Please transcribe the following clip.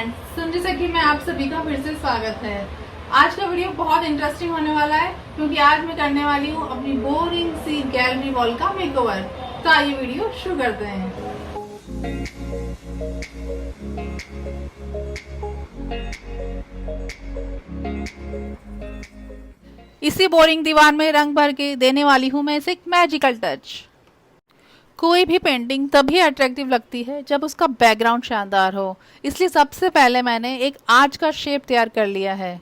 Friends, सुन री सखी में आप सभी का फिर से स्वागत है। आज का वीडियो बहुत इंटरेस्टिंग होने वाला है क्योंकि आज मैं करने वाली हूँ अपनी बोरिंग सी गैलरी वॉल का मेकओवर। तो आइए वीडियो शुरू करते हैं। इसी बोरिंग दीवार में रंग भर के देने वाली हूँ मैं इसे एक मैजिकल टच। कोई भी पेंटिंग तभी अट्रैक्टिव लगती है जब उसका बैकग्राउंड शानदार हो, इसलिए सबसे पहले मैंने एक आर्च का शेप तैयार कर लिया है।